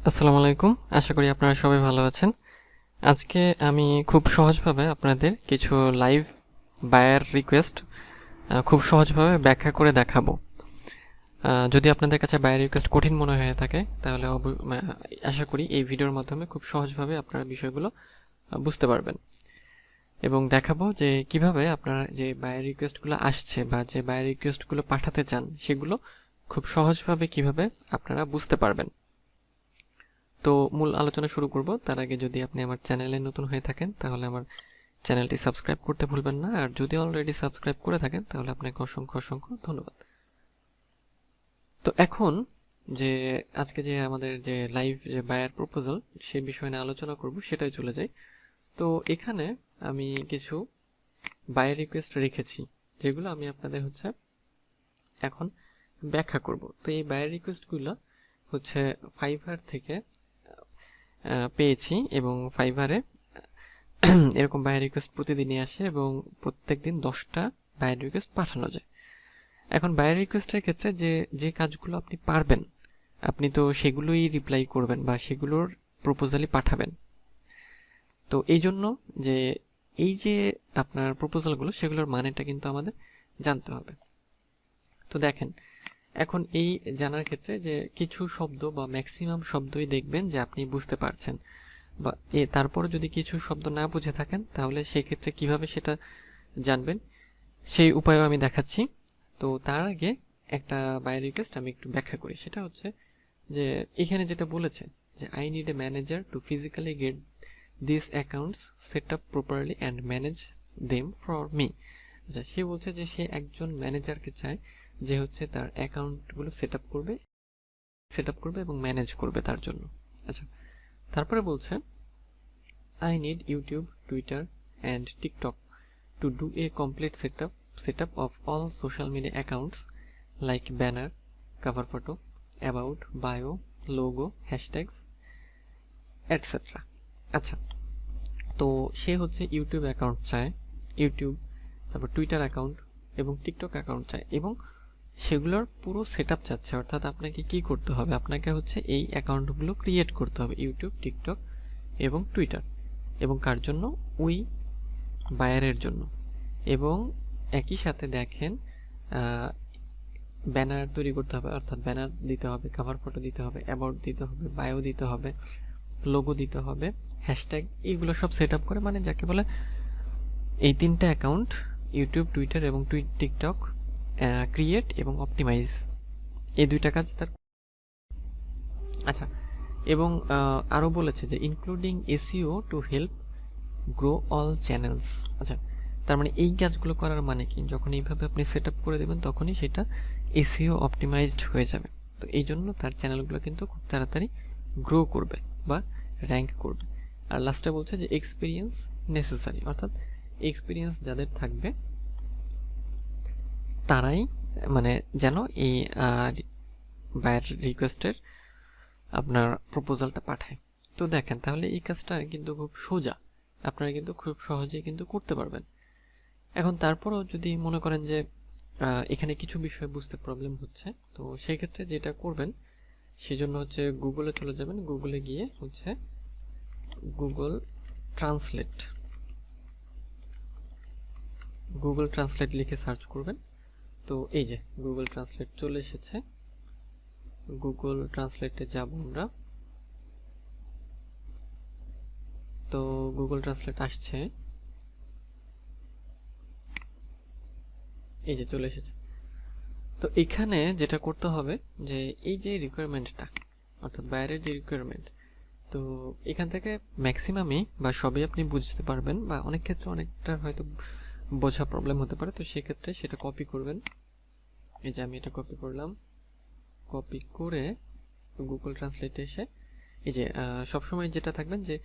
আসসালামু আলাইকুম। আশা করি আপনারা সবাই ভালো আছেন। আজকে আমি খুব সহজভাবে আপনাদের কিছু লাইভ বায়ার রিকোয়েস্ট খুব সহজভাবে ব্যাখ্যা করে দেখাবো। যদি আপনাদের কাছে বায়ার রিকোয়েস্ট কঠিন মনে হয়ে থাকে তাহলে আশা করি এই ভিডিওর মাধ্যমে খুব সহজভাবে আপনারা বিষয়গুলো বুঝতে পারবেন এবং দেখাবো যে কিভাবে আপনারা যে বায়ার রিকোয়েস্টগুলো আসছে বা যে বায়ার রিকোয়েস্টগুলো পাঠাতে চান সেগুলো খুব সহজভাবে কিভাবে আপনারা বুঝতে পারবেন। তো মূল আলোচনা শুরু করব তার আগে যদি আপনি আমার চ্যানেলে নতুন হয়ে থাকেন তাহলে আমার চ্যানেলটি সাবস্ক্রাইব করতে ভুলবেন না, আর যদি অলরেডি সাবস্ক্রাইব করে থাকেন তাহলে আপনাকে অসংখ্য অসংখ্য ধন্যবাদ। তো এখন যে আজকে যে আমাদের যে লাইভ যে বায়ার প্রপোজাল সে বিষয় নিয়ে আলোচনা করব সেটাই চলে যাই। তো এখানে আমি কিছু বায়ার রিকোয়েস্ট রেখেছি যেগুলো আমি আপনাদের এখন ব্যাখ্যা করব। তো এই বায়ার রিকোয়েস্টগুলো ফাইবার থেকে পেয়েছি এবং ফাইবারে এরকম বায়ার রিকোয়েস্ট প্রতিদিনই আসে এবং প্রত্যেকদিন 10টা বায়ার রিকোয়েস্ট পাঠানো যায়। এখন বায়ার রিকোয়েস্টের ক্ষেত্রে যে যে কাজগুলো আপনি পারবেন আপনি তো সেগুলোই রিপ্লাই করবেন বা সেগুলোর প্রপোজালই পাঠাবেন। তো এই জন্য যে এই যে আপনার প্রপোজালগুলো সেগুলোর মানেটা কিন্তু আমাদের জানতে হবে। তো দেখেন এখন এই জানার ক্ষেত্রে যে কিছু শব্দ বা ম্যাক্সিমাম শব্দই দেখবেন যে আপনি বুঝতে পারছেন, বা তারপর যদি কিছু শব্দ না বুঝে থাকেন তাহলে সেক্ষেত্রে কিভাবে সেটা জানবেন সেই উপায়ও আমি দেখাচ্ছি। তো তার আগে একটা বাই রিকোয়েস্ট আমি একটু ব্যাখ্যা করি। সেটা হচ্ছে যে এখানে যেটা বলেছে যে I need a manager two physically get this accounts set up properly and manage them for me. আচ্ছা, সে বলছে যে সে একজন ম্যানেজারকে চায় যে তার অ্যাকাউন্টগুলো সেট আপ করবে এবং ম্যানেজ করবে তার জন্য। আচ্ছা, তারপরে বলছে I need YouTube, Twitter and TikTok to do a complete setup of all social media accounts like banner, cover photo, about, bio, logo, hashtags, etc. আচ্ছা, তো সে ইউটিউব অ্যাকাউন্ট চায়, ইউটিউব, তারপর টুইটার অ্যাকাউন্ট এবং টিকটক অ্যাকাউন্ট চায় এবং সেগুলোর পুরো setup চাচ্ছে। অর্থাৎ আপনাকে কি করতে হবে, আপনাকে এই অ্যাকাউন্টগুলো ক্রিয়েট করতে হবে ইউটিউব, টিকটক এবং টুইটার, এবং কার জন্য? ওই বায়ারের জন্য। এবং একই সাথে দেখেন ব্যানার তৈরি করতে হবে, অর্থাৎ ব্যানার দিতে হবে, কভার ফটো দিতে হবে, অ্যাবাউট দিতে হবে, বায়ো দিতে হবে, লোগো দিতে হবে, হ্যাশট্যাগ, এগুলো সব সেট আপ করে, মানে যাকে বলে এই তিনটা অ্যাকাউন্ট ইউটিউব, টুইটার এবং টিকটক ক্রিয়েট এবং অপটিমাইজ, এই দুইটা কাজ তার। আচ্ছা, এবং আরও বলেছে যে including SEO to help grow all channels. আচ্ছা, তার মানে এই কাজগুলো করার মানে কি, যখন এইভাবে আপনি সেট আপ করে দেবেন তখনই সেটা এসইও অপটিমাইজড হয়ে যাবে। তো এই জন্য তার চ্যানেলগুলো কিন্তু খুব তাড়াতাড়ি গ্রো করবে বা র্যাঙ্ক করবে। আর লাস্টে বলছে যে এক্সপিরিয়েন্স নেসেসারি, অর্থাৎ এক্সপিরিয়েন্স যাদের থাকবে তারাই মানে যেন এই বায়ার রিকোয়েস্টের আপনার প্রপোজালটা পাঠায়। তো দেখেন তাহলে এই কাজটা কিন্তু খুব সোজা, আপনারা কিন্তু খুব সহজেই কিন্তু করতে পারবেন। এখন তারপরও যদি মনে করেন যে এখানে কিছু বিষয় বুঝতে প্রবলেম হচ্ছে, তো সেই ক্ষেত্রে যেটা করবেন সেজন্য গুগলে চলে যাবেন। গুগলে গিয়ে গুগল ট্রান্সলেট গুগল ট্রান্সলেট লিখে সার্চ করবেন। তো এই যে গুগল ট্রান্সলেট চলে এসেছে। গুগল ট্রান্সলেটে যাব আমরা। তো গুগল ট্রান্সলেট আসছে, এই যে চলে এসেছে। তো এখানে যেটা করতে হবে যে এই যে রিকোয়ারমেন্টটা, অর্থাৎ বাইরের যে রিকোয়ারমেন্ট, তো এখান থেকে ম্যাক্সিমামই বা সবই আপনি বুঝতে পারবেন, বা অনেক ক্ষেত্রে অনেকটা হয়তো বোঝা প্রবলেম হতে পারে। তো সেক্ষেত্রে সেটা কপি করবেন। এই যে আমি এটা কপি করলাম, কপি করে গুগল ট্রান্সলেটে এসে এই যে সবসময় যেটা থাকবেন যে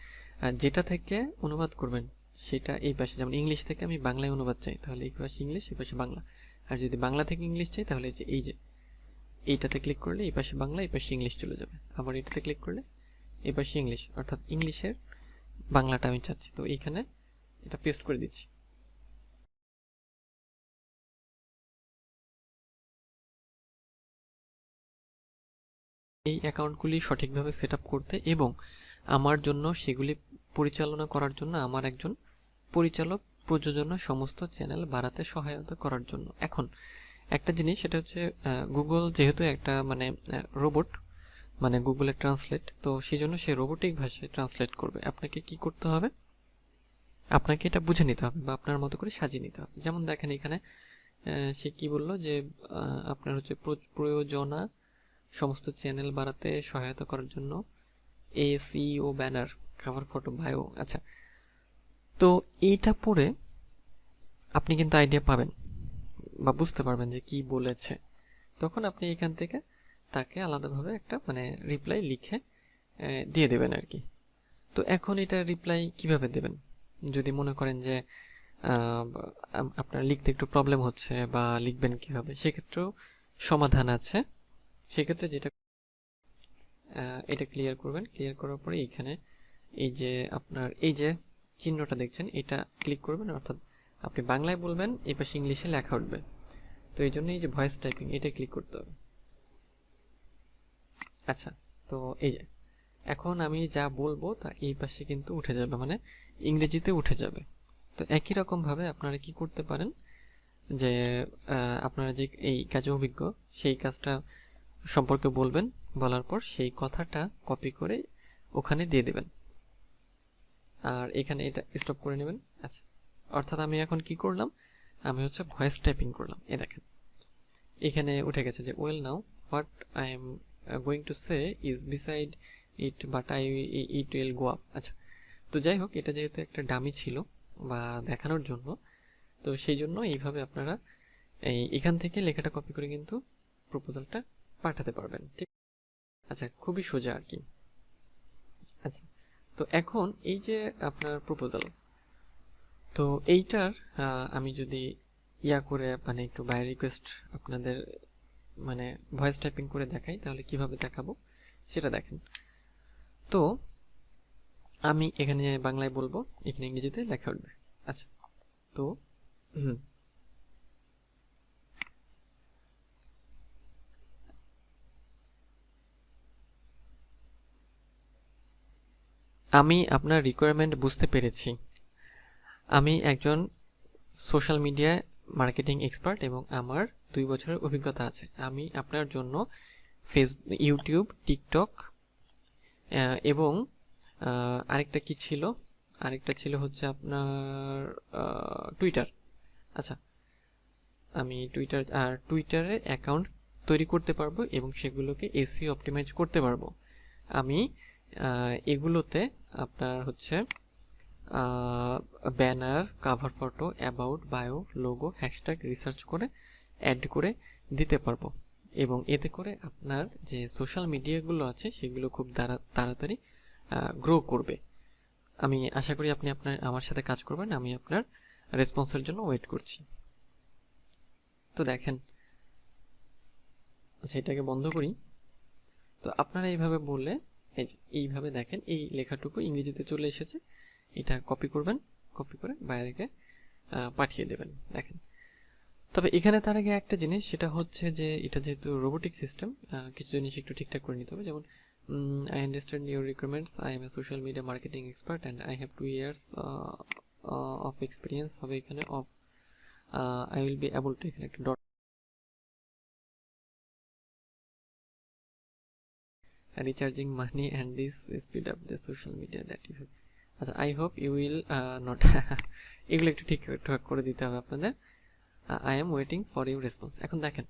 যেটা থেকে অনুবাদ করবেন সেটা এই পাশে, যেমন ইংলিশ থেকে আমি বাংলায় অনুবাদ চাই তাহলে এই পাশে ইংলিশ, এই পাশে বাংলা। আর যদি বাংলা থেকে ইংলিশ চাই তাহলে এই যে এইটাতে ক্লিক করলে এই পাশে বাংলা, এই পাশে ইংলিশ চলে যাবে। আবার এটাতে ক্লিক করলে এই পাশে ইংলিশ, অর্থাৎ ইংলিশের বাংলাটা আমি চাচ্ছি। তো এইখানে এটা পেস্ট করে দিচ্ছি। এই অ্যাকাউন্টগুলি সঠিকভাবে সেট আপ করতে এবং আমার জন্য সেগুলি পরিচালনা করার জন্য আমার একজন পরিচালক প্রযোজনা সমস্ত চ্যানেল বাড়াতে সহায়তা করার জন্য। এখন একটা জিনিস, সেটা হচ্ছে গুগল যেহেতু একটা মানে রোবট, মানে গুগলের ট্রান্সলেট, তো সেই জন্য সে রোবোটিক ভাষায় ট্রান্সলেট করবে। আপনাকে কি করতে হবে, আপনাকে এটা বুঝে নিতে হবে বা আপনার মতো করে সাজিয়ে নিতে হবে। যেমন দেখেন এখানে সে কি বললো যে আপনার হচ্ছে প্রয়োজনা সমস্ত চ্যানেল বাড়াতে সহায়তা করার জন্য SEO banner cover photo bio. আচ্ছা, তো এইটা পড়ে আপনি কিন্তু আইডিয়া পাবেন বা বুঝতে পারবেন যে কি বলেছে। তখন আপনি এখান থেকে তাকে আলাদাভাবে একটা মানে রিপ্লাই লিখে দিয়ে দেবেন আর কি। তো এখন এটা রিপ্লাই কিভাবে দেবেন, যদি মনে করেন যে আপনার লিখতে একটু প্রবলেম হচ্ছে বা লিখবেন কিভাবে, সেক্ষেত্রেও সমাধান আছে। সেক্ষেত্রে যেটা এটা ক্লিয়ার করবেন, ক্লিয়ার করার পরে এখানে এই যে আপনার এই যে চিহ্নটা দেখছেন এটা ক্লিক করবেন, অর্থাৎ আপনি বাংলায় বলবেন, এই পাশে ইংলিশে লেখা উঠবে। তো এই জন্য এই যে ভয়েস টাইপিং এটা ক্লিক করতে হবে। আচ্ছা, তো এই যে এখন আমি যা বলবো তা এই পাশে কিন্তু উঠে যাবে, মানে ইংরেজিতে উঠে যাবে। তো একই রকম ভাবে আপনারা কি করতে পারেন যে আপনারা যে এই কাজে অভিজ্ঞ সেই কাজটা সম্পর্কে বলবেন, বলার পর সেই কথাটা কপি করে ওখানে দিয়ে দেবেন আর এখানে এটা স্টপ করে নেবেন। আচ্ছা, অর্থাৎ আমি এখন কি করলাম, আমি হচ্ছে ভয়েস টাইপিং করলাম। এই দেখেন এখানে উঠে গেছে যে well now what I am going to say is beside it but it will go up. আচ্ছা, তো যাই হোক, এটা যেহেতু একটা ডামি ছিল বা দেখানোর জন্য, তো সেই জন্য এইভাবে আপনারা এখান থেকে লেখাটা কপি করে কিন্তু প্রপোজালটা পাঠাতে পারবেন। ঠিক, আচ্ছা, খুবই সোজা আর কি। আচ্ছা, তো এখন এই যে আপনার প্রপোজাল, তো এইটার আমি যদি ইয়া করে মানে একটু বাই রিকোয়েস্ট আপনাদের মানে ভয়েস টাইপিং করে দেখাই, তাহলে কিভাবে দেখাবো সেটা দেখেন। তো আমি এখানে বাংলায় বলবো, এখানে ইংরেজিতে লেখা উঠবে। আচ্ছা, তো আমি আপনার রিকোয়ারমেন্ট বুঝতে পেরেছি। আমি একজন সোশ্যাল মিডিয়া মার্কেটিং এক্সপার্ট এবং আমার 2 বছরের অভিজ্ঞতা আছে। আমি আপনার জন্য ইউটিউব, টিকটক এবং আরেকটা কি ছিল, আরেকটা ছিল হচ্ছে আপনার টুইটার। আচ্ছা, আমি টুইটারে অ্যাকাউন্ট তৈরি করতে পারবো এবং সেগুলোকে এসইও অপটিমাইজ করতে পারবো। আমি এগুলোতে আপনার হচ্ছে banner, cover photo, about, bio, logo, hashtag research করে অ্যাড করে দিতে পারবো এবং এতে করে আপনার যে সোশ্যাল মিডিয়াগুলো আছে সেগুলো খুব তাড়াতাড়ি গ্রো করবে। আমি আশা করি আপনি আমার সাথে কাজ করবেন। আমি আপনার রেসপন্সের জন্য ওয়েট করছি। তো দেখেন, আচ্ছা, এটাকে বন্ধ করি। তো আপনারা এইভাবে বললে এই যে এইভাবে দেখেন এই লেখাটুকু ইংরেজিতে চলে এসেছে। এটা কপি করবেন, কপি করে বাইরেকে পাঠিয়ে দেবেন। দেখেন, তবে এখানে তার আগে একটা জিনিস, সেটা হচ্ছে যে এটা যেহেতু রোবোটিক সিস্টেম, কিছু জিনিস একটু ঠিকঠাক করে নিতে হবে। যেমন I understand your requirements, I am a social media marketing expert and I have 2 years of experience হবে এখানে of I will be able to, এখানে একটা dot recharging money and this speed up the social media that you have. আচ্ছা, I hope you will not এগুলো একটু ঠিকঠাক করে দিতে হবে আপনাদের। I am waiting for your response. এখন দেখেন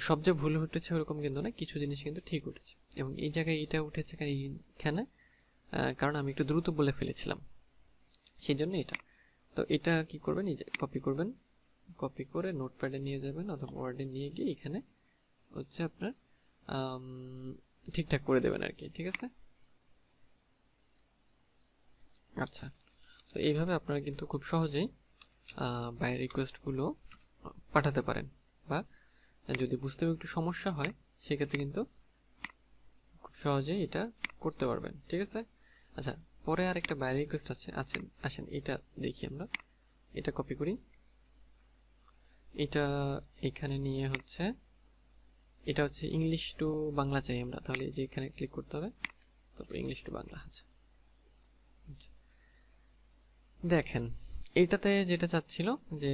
সব যে ভুল উঠেছে ওরকম কিন্তু না, কিছু জিনিস কিন্তু ঠিক উঠেছে এবং এই জায়গায় এটা উঠেছে এইখানে কারণ আমি একটু দ্রুত বলে ফেলেছিলাম, সেই জন্য এটা। তো এটা কি করবেন, এই যে কপি করবেন, কপি করে নোটপ্যাডে নিয়ে যাবেন অথবা ওয়ার্ডে নিয়ে গিয়ে এখানে হচ্ছে আপনার ঠিকঠাক করে দেবেন আর কি। ঠিক আছে, আচ্ছা, তো এইভাবে আপনারা কিন্তু খুব সহজেই বাই রিকোয়েস্টগুলো পাঠাতে পারেন, বা যদি বুঝতেও একটু সমস্যা হয় সেক্ষেত্রে কিন্তু খুব সহজেই এটা করতে পারবেন। ঠিক আছে, আচ্ছা, পরে আর একটা বাই রিকোয়েস্ট আছে, আসেন এটা দেখি আমরা। এটা কপি করি, এটা এখানে নিয়ে হচ্ছে এটা হচ্ছে ইংলিশ টু বাংলা চাই আমরা, তাহলে যে এখানে ক্লিক করতে হবে, তারপর ইংলিশ টু বাংলা। আচ্ছা দেখেন এইটাতে যেটা চাচ্ছিল যে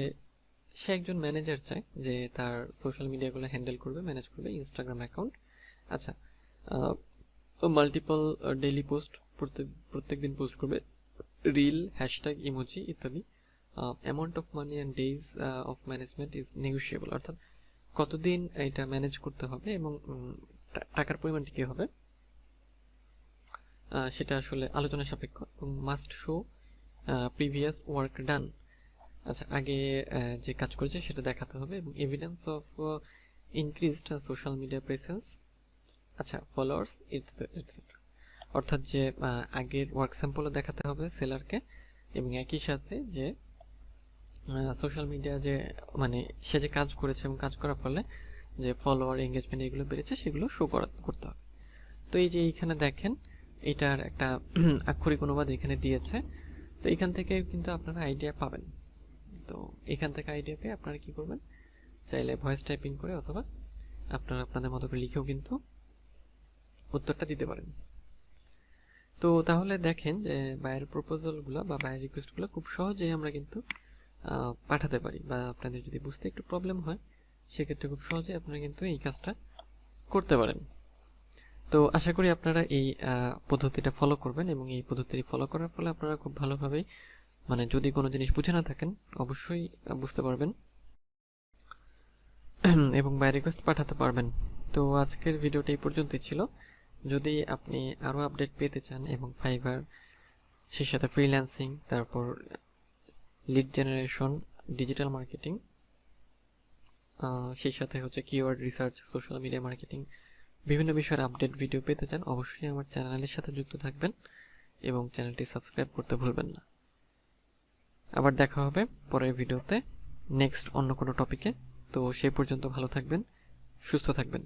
সে একজন ম্যানেজার চায় যে তার সোশ্যাল মিডিয়াগুলো হ্যান্ডেল করবে, ম্যানেজ করবে, ইনস্টাগ্রাম অ্যাকাউন্ট। আচ্ছা মাল্টিপল ডেইলি পোস্ট, প্রত্যেক দিন পোস্ট করবে, রিল, হ্যাশট্যাগ, ইমোজি ইত্যাদি। Amount of money and days of management is negotiable, অর্থাৎ কতদিন এটা ম্যানেজ করতে হবে এবং টাকার পরিমাণটি কী হবে সেটা আসলে আলোচনা সাপেক্ষ। Must show previous work done, আচ্ছা আগে যে কাজ করেছে সেটা দেখাতে হবে, এবং evidence of increased social media presence, আচ্ছা ফলোয়ার্স এটসেট্রা, অর্থাৎ যে আগের ওয়ার্ক স্যাম্পলও দেখাতে হবে সেলারকে, এবং একই সাথে যে সোশ্যাল মিডিয়া যে মানে সে যে কাজ করেছে এবং কাজ করার ফলে যে ফলোয়ার, এঙ্গেজমেন্ট এগুলো বেড়েছে সেগুলো শো করতে হবে। তো এই যে এইখানে দেখেন এটার একটা আক্ষরিক অনুবাদ এখানে দিয়েছে, তো এখান থেকে কিন্তু আপনারা আইডিয়া পাবেন। তো এখান থেকে আইডিয়া পেয়ে আপনারা কি করবেন, চাইলে ভয়েস টাইপিং করে অথবা আপনারা আপনাদের মতো করে লিখেও কিন্তু উত্তরটা দিতে পারেন। তো তাহলে দেখেন যে বায়ার প্রপোজালগুলো বা বায়ার রিকোয়েস্টগুলো খুব সহজেই আমরা কিন্তু পাঠাতে পারি, বা আপনাদের যদি বুঝতে একটু প্রবলেম হয় সেক্ষেত্রে খুব সহজেই আপনারা কিন্তু এই কাজটা করতে পারেন। তো আশা করি আপনারা এই পদ্ধতিটা ফলো করবেন, এবং এই পদ্ধতিটি ফলো করার ফলে আপনারা খুব ভালোভাবেই মানে যদি কোনো জিনিস বুঝে না থাকেন অবশ্যই বুঝতে পারবেন এবং বাই রিকোয়েস্ট পাঠাতে পারবেন। তো আজকের ভিডিওটা এই পর্যন্তই ছিল। যদি আপনি আরও আপডেট পেতে চান এবং ফাইবার, সেই সাথে ফ্রিল্যান্সিং, তারপর লিড জেনারেশন, ডিজিটাল মার্কেটিং, সেই সাথে হচ্ছে keyword research, social media marketing, বিভিন্ন বিষয়ের আপডেট ভিডিও পেতে চান, অবশ্যই আমার চ্যানেলের সাথে যুক্ত থাকবেন এবং চ্যানেলটি সাবস্ক্রাইব করতে ভুলবেন না। আবার দেখা হবে পরের ভিডিওতে নেক্সট অন্য কোনো টপিকে। তো সেই পর্যন্ত ভালো থাকবেন, সুস্থ থাকবেন।